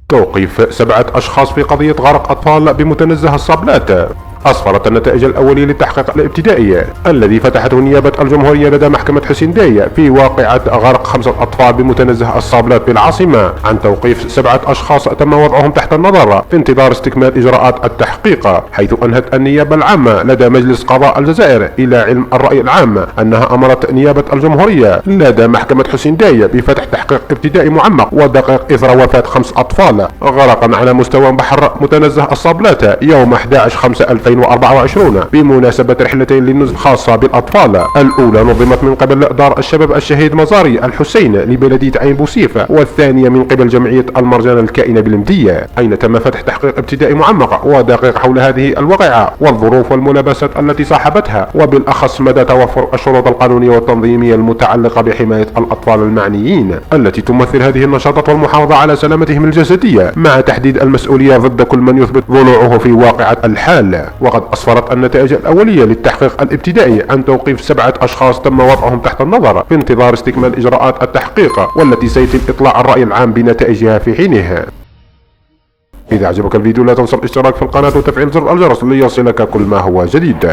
توقيف 7 أشخاص في قضية غرق أطفال بمتنزه الصابلات. أسفرت النتائج الأولية للتحقيق الابتدائي الذي فتحته نيابة الجمهورية لدى محكمة حسين داي في واقعة غرق 5 أطفال بمتنزه الصابلات بالعاصمة عن توقيف 7 أشخاص تم وضعهم تحت النظر في انتظار استكمال إجراءات التحقيق، حيث أنهت النيابة العامة لدى مجلس قضاء الجزائر إلى علم الرأي العام أنها أمرت نيابة الجمهورية لدى محكمة حسين داي بفتح تحقيق ابتدائي معمق ودقيق إثر وفاة 5 أطفال غرقا على مستوى بحر متنزه الصابلات يوم 11/5/2024 بمناسبة رحلتين للنزل خاصة بالأطفال. الأولى نظمت من قبل دار الشباب الشهيد مزاري الحسين لبلدية عين بوسيف، والثانية من قبل جمعية المرجان الكائنة بالمدية، أين تم فتح تحقيق ابتدائي معمق ودقيق حول هذه الواقعة والظروف والملابسات التي صاحبتها، وبالأخص مدى توفر الشروط القانونية والتنظيمية المتعلقة بحماية الأطفال المعنيين التي تمثل هذه النشاطات والمحافظة على سلامتهم الجسدية، مع تحديد المسؤولية ضد كل من يثبت ضلوعه في واقعة الحال. وقد أسفرت النتائج الأولية للتحقيق الابتدائي عن توقيف 7 أشخاص تم وضعهم تحت النظر في انتظار استكمال إجراءات التحقيق، والتي سيتم إطلاع الرأي العام بنتائجها في حينها. إذا أعجبك الفيديو لا تنسى الاشتراك في القناة وتفعيل زر الجرس ليصلك كل ما هو جديد.